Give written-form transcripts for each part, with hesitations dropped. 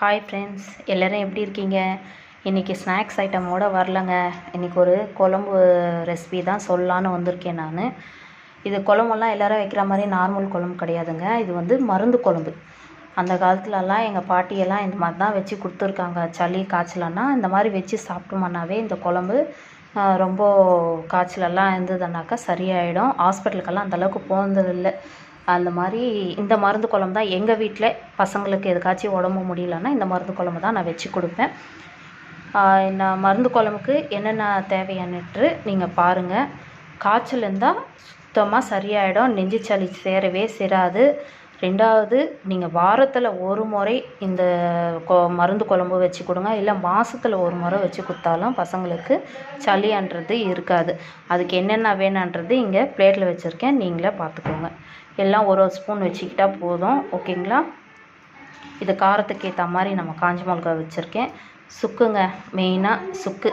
Hi friends, எல்லோரும் எப்படி இருக்கீங்க? இன்றைக்கி ஸ்நாக்ஸ் ஐட்டமோடு வரலங்க. இன்றைக்கி ஒரு குழம்பு ரெசிபி தான் சொல்லலான்னு வந்திருக்கேன் நான். இது குழம்பெல்லாம் எல்லோரும் வைக்கிற மாதிரி நார்மல் குழம்பு கிடையாதுங்க. இது வந்து மருந்து குழம்பு. அந்த காலத்துலலாம் எங்கள் பாட்டியெல்லாம் இந்த மாதிரி தான் வச்சு கொடுத்துருக்காங்க. சளி காய்ச்சலன்னா இந்த மாதிரி வச்சு சாப்பிட்டோம்னாவே இந்த குழம்பு ரொம்ப காய்ச்சலெல்லாம் இருந்ததுன்னாக்கா சரியாயிடும். ஹாஸ்பிட்டலுக்கெல்லாம் அந்தளவுக்கு போனதில்லை. அந்த மாதிரி இந்த மருந்து குழம்பு தான் எங்கள் வீட்டில் பசங்களுக்கு எதுக்காச்சும் உடம்பு முடியலன்னா இந்த மருந்து குழம்பு தான் நான் வச்சு கொடுப்பேன். இந்த மருந்து குழம்புக்கு என்னென்ன தேவையானுட்டு நீங்கள் பாருங்கள். காய்ச்சல் இருந்தால் சுத்தமாக சரியாயிடும். நெஞ்சு சளி சேரவே சேராது. ரெண்டாவது, நீங்கள் வாரத்தில் ஒரு முறை இந்த மருந்து குழம்பு வச்சு கொடுங்க. இல்லை மாதத்தில் ஒரு முறை வச்சு கொடுத்தாலும் பசங்களுக்கு சளின்றது இருக்காது. அதுக்கு என்னென்ன வேணுன்றது இங்கே பிளேட்டில் வச்சுருக்கேன், நீங்களே பார்த்துக்கோங்க. எல்லாம் ஒரு ஸ்பூன் வச்சுக்கிட்டா போதும். ஓகேங்களா? இது காரத்துக்கு ஏற்ற மாதிரி நம்ம காஞ்ச மிளகா வச்சுருக்கேன். சுக்குங்க, மெயினாக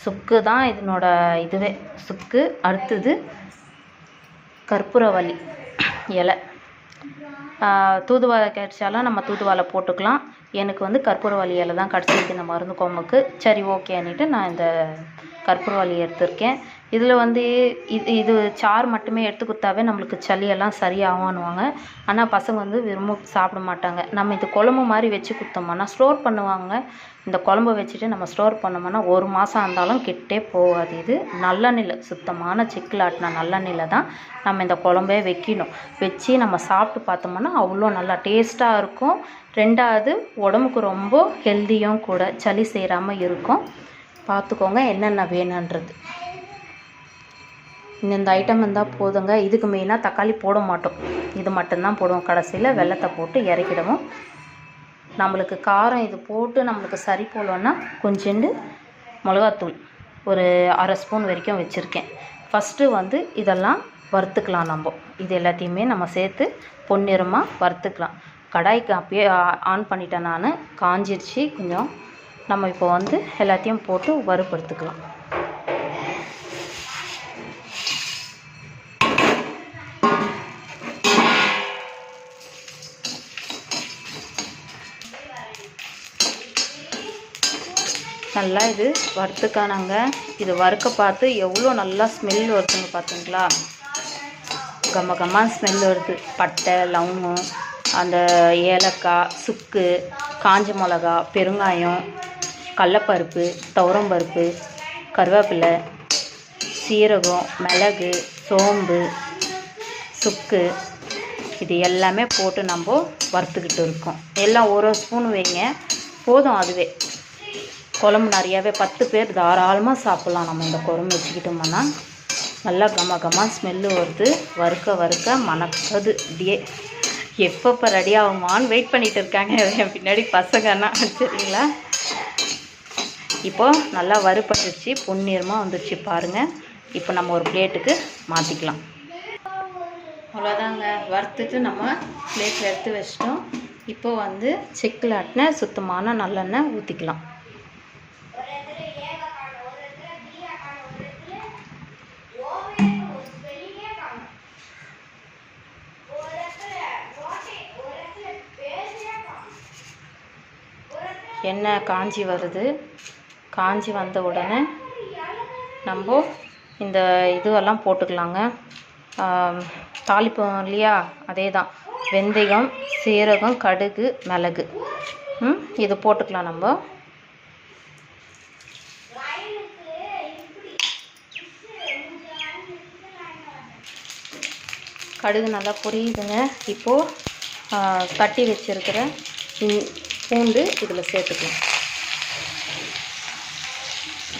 சுக்கு தான் இதனோட இதுவே. சுக்கு. அடுத்தது கற்பூரவள்ளி இலை. தூதுவளை கிடைச்சாலும் நம்ம தூதுவளை போட்டுக்கலாம். எனக்கு வந்து கற்பூரவள்ளி இலை தான் கிடச்சிருக்கு இந்த மருந்து குழம்புக்கு. சரி, ஓகேன்னுட்டு நான் இந்த கற்பூரவள்ளி எடுத்திருக்கேன். இதில் வந்து இது சாறு மட்டுமே எடுத்து கொடுத்தாவே நம்மளுக்கு சளியெல்லாம் சரியாகும்னுவாங்க. ஆனால் பசங்க வந்து விரும்ப சாப்பிட மாட்டாங்க. நம்ம இது குழம்பு மாதிரி வச்சு கொடுத்தோம்னா ஸ்டோர் பண்ணுவாங்க. இந்த குழம்பு வச்சுட்டு நம்ம ஸ்டோர் பண்ணோம்னா 1 மாதம் இருந்தாலும் கெட்டே போகாது. இது நல்லெண்ணெயில், சுத்தமான செக்கில் ஆட்டின நல்லெண்ணெயில் தான் நம்ம இந்த குழம்பே வைக்கணும். வச்சு நம்ம சாப்பிட்டு பார்த்தோம்னா அவ்வளோ நல்லா டேஸ்ட்டாக இருக்கும். ரெண்டாவது, உடம்புக்கு ரொம்ப ஹெல்த்தியும் கூட, சளி சேராமல் இருக்கும். பார்த்துக்கோங்க என்னென்ன வேணுன்றது. இந்த ஐட்டம் இருந்தால் போதுங்க. இதுக்கு மெயினாக தக்காளி போட மாட்டோம். இது மட்டும்தான் போடுவோம். கடைசியில் வெல்லத்தை போட்டு இறக்கிடுவோம். நம்மளுக்கு காரம் இது போட்டு நம்மளுக்கு சரி போடலன்னா கொஞ்சோண்டு மிளகாத்தூள் ஒரு 1/2 ஸ்பூன் வரைக்கும் வச்சுருக்கேன். ஃபஸ்ட்டு வந்து இதெல்லாம் வறுத்துக்கலாம். இது எல்லாத்தையுமே நம்ம சேர்த்து பொன்னிறமாக வறுத்துக்கலாம். கடாய்க்கு அப்பயே ஆன் பண்ணிட்டேன் நான். காஞ்சிடுச்சு கொஞ்சம். நம்ம இப்போ வந்து எல்லாத்தையும் போட்டு வறுப்படுத்துக்கலாம். நல்லா இது வறுத்துக்கானாங்க. இது வறுக்க பார்த்து எவ்வளோ நல்லா ஸ்மெல் வருதுங்க பார்த்தீங்களா? கம்ம ஸ்மெல் வருது. பட்டை, லவங்கம், அந்த ஏலக்காய், சுக்கு, காஞ்ச மிளகா, பெருங்காயம், கடலப்பருப்பு, துவரம்பருப்பு, கருவேப்பிலை, சீரகம், மிளகு, சோம்பு, சுக்கு, இது எல்லாமே போட்டு நம்ம வறுத்துக்கிட்டு இருக்கோம். எல்லாம் ஒரு ஸ்பூன் வைங்க போதும். அதுவே குழம்பு நிறையாவே 10 பேர் தாராளமாக சாப்பிட்லாம். நம்ம இந்த குழம்பு வச்சுக்கிட்டோம்னா நல்லா கம்ம ஸ்மெல்லு வருது. வறுக்க மணக்குது. இப்படியே எப்பப்போ ரெடி ஆகுமான்னு வெயிட் பண்ணிகிட்டு இருக்காங்க என் பின்னாடி பசங்கன்னா. சரிங்களா? இப்போது நல்லா வறுப்பட்டுருச்சு, பொன்னிறமாக வந்துடுச்சு பாருங்கள். இப்போ நம்ம ஒரு பிளேட்டுக்கு மாற்றிக்கலாம். அவ்வளோதாங்க. வறுத்துட்டு நம்ம பிளேட்டில் எடுத்து வச்சிட்டோம். இப்போ வந்து செக்கில் ஆட்டின சுத்தமான நல்லெண்ணெய் ஊற்றிக்கலாம். எண்ணெய் காஞ்சி வருது. காஞ்சி வந்த உடனே நம்ம இந்த இதுவெல்லாம் போட்டுக்கலாங்க. தாளிப்போம் இல்லையா? அதே தான். வெந்தயம், சீரகம், கடுகு, மிளகு, இது போட்டுக்கலாம். நம்ம கடுகு நல்லா பொரியுதுங்க. இப்போது தட்டி வச்சுருக்கிற பூண்டு இதில் சேர்த்துக்கலாம்.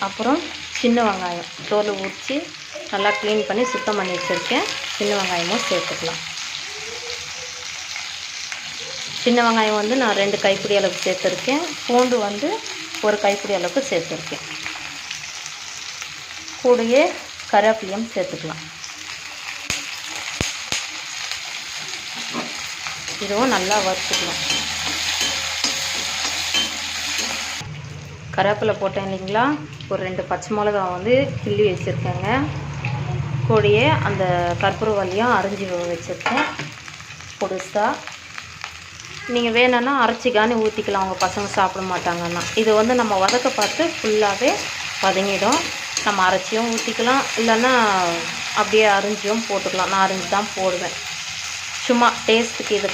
அப்புறம் சின்ன வெங்காயம் தோல் உரித்து நல்லா க்ளீன் பண்ணி சுத்தம் பண்ணி வச்சுருக்கேன். சின்ன வெங்காயமும் சேர்த்துக்கலாம். சின்ன வெங்காயம் வந்து நான் 2 கைப்பிடி அளவுக்கு சேர்த்துருக்கேன். பூண்டு வந்து 1 கைப்பிடி அளவுக்கு சேர்த்துருக்கேன். கூடயே கருவேப்பிலையும் சேர்த்துக்கலாம். இதுவும் நல்லா வறுத்துக்கலாம். கருவேப்பிலை போட்டேன் இல்லைங்களா? ஒரு 2 பச்சை மிளகா வந்து கிள்ளி வச்சுருக்கேங்க. கூடயே அந்த கற்பூரவள்ளியும் அரிஞ்சு வச்சுருக்கேன் பொடுசாக. நீங்கள் வேணும்னா அரைச்சிக்கானே ஊற்றிக்கலாம், அவங்க பசங்க சாப்பிட மாட்டாங்கன்னா. இது வந்து நம்ம வதக்க பார்த்து ஃபுல்லாகவே வதங்கிடும். நம்ம அரைச்சியும் ஊற்றிக்கலாம், இல்லைன்னா அப்படியே அரிஞ்சியும் போட்டுக்கலாம். நான் அரிஞ்சு தான் போடுவேன். சும்மா டேஸ்ட்டுக்கு இது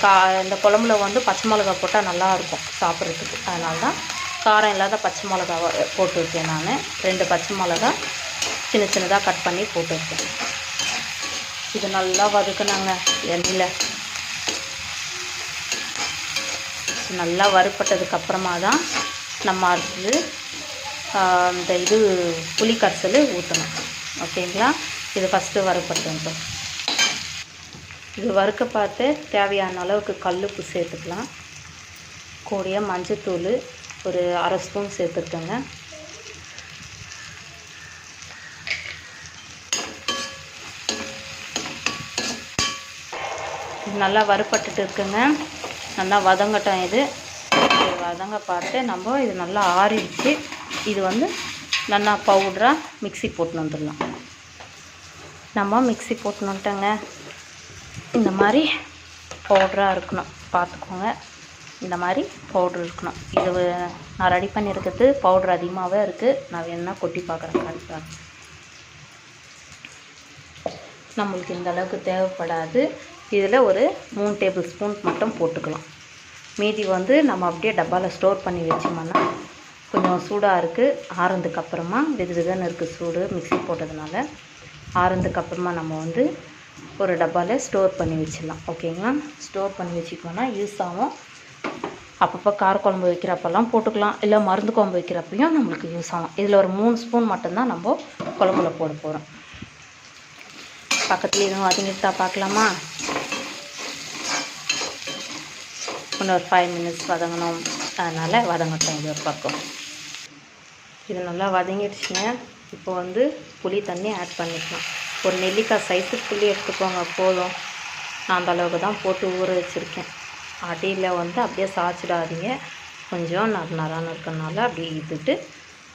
இந்த குழம்புல வந்து பச்சை மிளகா போட்டால் நல்லாயிருக்கும் சாப்பிட்றதுக்கு. அதனால தான் காரம் இல்லாத பச்சை மிளகாவை போட்டுருக்கேன் நான். 2 பச்சை மிளகா சின்ன சின்னதாக கட் பண்ணி போட்டுருக்கேன். இது நல்லா வதக்குனாங்க எண்ணெயில். நல்லா வறுப்பட்டதுக்கப்புறமா தான் நம்ம அடுத்தது இந்த இது புளி கரைசல் ஊற்றணும். ஓகேங்களா? இது ஃபஸ்ட்டு வறுப்பட்டோம். இது வறுக்க பார்த்து தேவையான அளவுக்கு கல்லுப்பு சேர்த்துக்கலாம். கூடிய மஞ்சத்தூள் ஒரு 1/2 ஸ்பூன் சேர்த்துக்கோங்க. நல்லா வறுப்பட்டுட்டு இருக்குங்க. நல்லா வதங்கட்டும். இது வதங்க பார்த்து நம்ம இது நல்லா ஆறிடுச்சு. இது வந்து நல்லா பவுடராக மிக்ஸி போட்டுன்னு வந்துடலாம். நம்ம மிக்ஸி போட்டுன்னு வந்துட்டோங்க. இந்த மாதிரி பவுடராக இருக்கணும், பார்த்துக்கோங்க. இந்த மாதிரி பவுட்ரு இருக்கணும். இது நான் ரெடி பண்ணியிருக்கிறது பவுட்ரு அதிகமாகவே இருக்குது. நான் வேணுன்னா கொட்டி பார்க்குறேன், கரெக்டாக. நம்மளுக்கு இந்த அளவுக்கு தேவைப்படாது. இதில் ஒரு 3 டேபிள் ஸ்பூன் மட்டும் போட்டுக்கலாம். மீதி வந்து நம்ம அப்படியே டப்பாவில் ஸ்டோர் பண்ணி வச்சோம்னா கொஞ்சம் சூடாக இருக்குது. ஆறுனதுக்கப்புறமா வெதுன்னு இருக்குது சூடு, மிக்ஸி போட்டதுனால. ஆறுனதுக்கப்புறமா நம்ம வந்து ஒரு டப்பாவில் ஸ்டோர் பண்ணி வச்சிடலாம். ஓகேங்களா? ஸ்டோர் பண்ணி வச்சுக்கோன்னா யூஸ் ஆகும். அப்பப்போ காரக்குழம்பு வைக்கிறப்பெல்லாம் போட்டுக்கலாம், இல்லை மருந்து குழம்பு வைக்கிறப்பையும் நம்மளுக்கு யூஸ் ஆகும். இதில் ஒரு 3 ஸ்பூன் மட்டும்தான் நம்ம குழம்புல போட போகிறோம். பக்கத்துலேயே எதுவும் வதங்கிட்டா பார்க்கலாமா? இன்னும் ஒரு 5 மினிட்ஸ் வதங்கணும். அதனால் வதங்கட்டும். இது ஒரு பக்கம். இது நல்லா வதங்கிடுச்சுங்க. இப்போ வந்து புளி தண்ணி ஆட் பண்ணிக்கலாம். ஒரு நெல்லிக்காய் சைஸு புளி எடுத்துக்கோங்க, போதும். நான் அந்த அளவுக்கு தான் போட்டு ஊற வச்சுருக்கேன். அடியில் வந்து அப்படியே சாய்ச்சிடாதீங்க. கொஞ்சம் நரான்னு இருக்கிறனால அப்படியே இழுத்துட்டு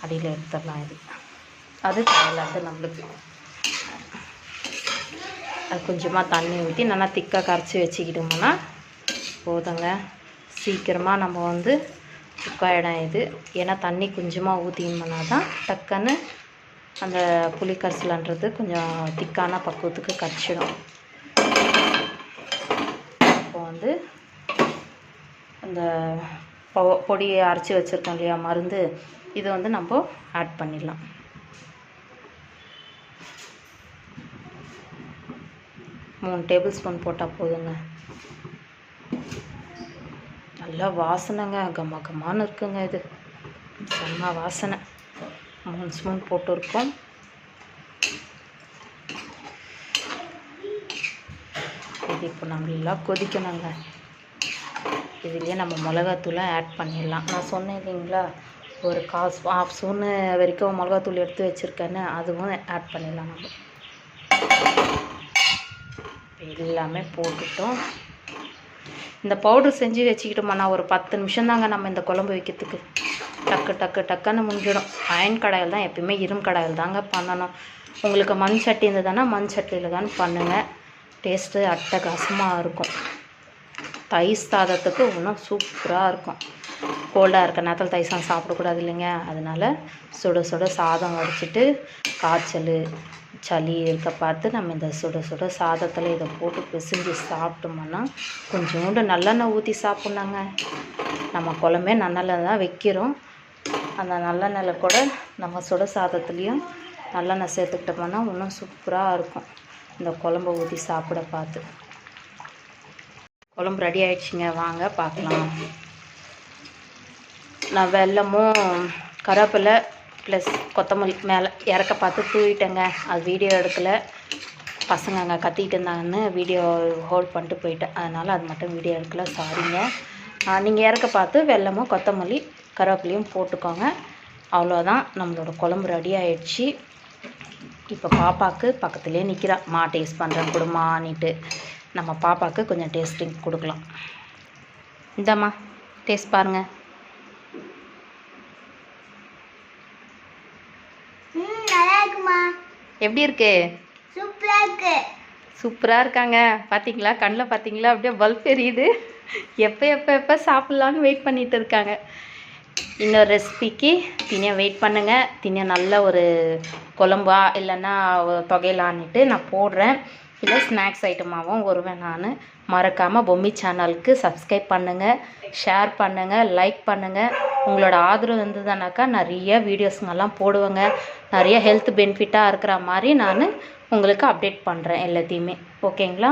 அடியில் எடுத்துடலாம். இது அது தேவையில்லாது நம்மளுக்கு. அது கொஞ்சமாக தண்ணி ஊற்றி நல்லா திக்காக கரைச்சி வச்சுக்கிட்டோம்னா போதுங்க. சீக்கிரமாக நம்ம வந்து குக்காயிடும் இது. ஏன்னா தண்ணி கொஞ்சமாக ஊற்றினோம்னா தான் டக்குன்னு அந்த புளி கரைசல்ன்றது கொஞ்சம் திக்கான பக்குவத்துக்கு கரைச்சிடும். இப்போ வந்து அந்த பொடியை அரைச்சி வச்சுருக்கோம் இல்லையா, மருந்து, இது வந்து நம்ம ஆட் பண்ணிடலாம். மூணு டேபிள் ஸ்பூன் போட்டால் போதுங்க. நல்லா வாசனைங்க, கம்மா கம்மான்னு இருக்குங்க. இது செம்ம வாசனை. 3 ஸ்பூன் போட்டுருக்கோம். இது இப்போ நல்லா கொதிக்கணுங்க. இதுலேயே நம்ம மிளகாத்தூளாக ஆட் பண்ணிடலாம். நான் சொன்னேன் இல்லைங்களா, ஒரு ½ ஸ்பூன் வரைக்கும் மிளகாத்தூள் எடுத்து வச்சுருக்கேன்னு, அதுவும் ஆட் பண்ணிடலாம். நம்ம எல்லாமே போட்டுட்டோம். இந்த பவுட்ரு செஞ்சு வச்சுக்கிட்டோம்னா ஒரு 10 நிமிஷம் தாங்க நம்ம இந்த குழம்பு வைக்கிறதுக்கு. டக்குன்னு முடிஞ்சிடும். அயன் கடாயில் தான் எப்பயுமே, இரும்பு கடாயில் தாங்க பண்ணணும். உங்களுக்கு மண் சட்டி இருந்ததுன்னா மண் சட்டியில் தான் பண்ணுங்கள். டேஸ்ட்டு அட்டகாசமாக இருக்கும். தயிர் சாதத்துக்கு இன்னும் சூப்பராக இருக்கும். கோல்டாக இருக்க நேரத்தில் தயிர் சாதம் சாப்பிடக்கூடாது இல்லைங்க. அதனால் சுட சுட சாதம் வடிச்சிட்டு காய்ச்சல் சளி இருக்க பார்த்து நம்ம இந்த சுட சுட சாதத்தில் இதை போட்டு பிசைஞ்சு சாப்பிட்டோம்னா கொஞ்சோண்டு நல்லெண்ணெய் ஊற்றி சாப்பிட்ணுங்க. நம்ம குழம்பே நல்லெண்ணெய் தான் வைக்கிறோம். அந்த நல்லெண்ணெயில் கூட நம்ம சுட சாதத்துலேயும் நல்லெண்ணெய் சேர்த்துக்கிட்டோம்னா இன்னும் சூப்பராக இருக்கும் இந்த குழம்பை ஊற்றி சாப்பிட பார்த்து. குழம்பு ரெடி ஆகிடுச்சிங்க, வாங்க பார்க்கலாம். நான் வெல்லமும் கருவேப்பிலை ப்ளஸ் கொத்தமல்லி மேலே இறக்க பார்த்து தூவிட்டேங்க. அது வீடியோ எடுக்கலை, பசங்க அங்கே கத்திக்கிட்டு இருந்தாங்கன்னு வீடியோ ஹோல்ட் பண்ணிட்டு போயிட்டேன். அதனால் அது மட்டும் வீடியோ எடுக்கலை, சாரிங்க. நீங்கள் இறக்க பார்த்து வெல்லமும் கொத்தமல்லி கருவேப்பிலையும் போட்டுக்கோங்க. அவ்வளோதான், நம்மளோட குழம்பு ரெடி ஆகிடுச்சி. இப்போ பாப்பாவுக்கு பக்கத்துலேயே நிற்கிறா, மா டேஸ்ட் பண்ணுறேன் கொடுமான்னுட்டு. நம்ம பாப்பாவுக்கு கொஞ்சம் டேஸ்டிங் கொடுக்கலாம். இந்தாம்மா டேஸ்ட் பாருங்கள். எப்படி இருக்கு? சூப்பரா இருக்கு. சூப்பராக இருக்காங்க. பார்த்தீங்களா, கண்ணில் பார்த்தீங்களா, அப்படியே பல்ப் எரியுது. எப்போ சாப்பிட்லான்னு வெயிட் பண்ணிட்டு இருக்காங்க. இன்னொரு ரெசிபிக்கு தினியாக வெயிட் பண்ணுங்கள். தினியாக நல்ல ஒரு குழம்பா இல்லைன்னா தொகையிலான்ட்டு நான் போடுறேன். இல்லை ஸ்நாக்ஸ் ஐட்டமாகவும் வருவேன் நான். மறக்காமல் பொம்மி சேனலுக்கு சப்ஸ்கிரைப் பண்ணுங்கள், ஷேர் பண்ணுங்கள், லைக் பண்ணுங்கள். உங்களோட ஆதரவு இருந்ததுனாக்கா நிறைய வீடியோஸுங்கெல்லாம் போடுவேங்க. நிறைய ஹெல்த் பெனிஃபிட்டாக இருக்கிற மாதிரி நான் உங்களுக்கு அப்டேட் பண்ணுறேன் எல்லாத்தையுமே. ஓகேங்களா?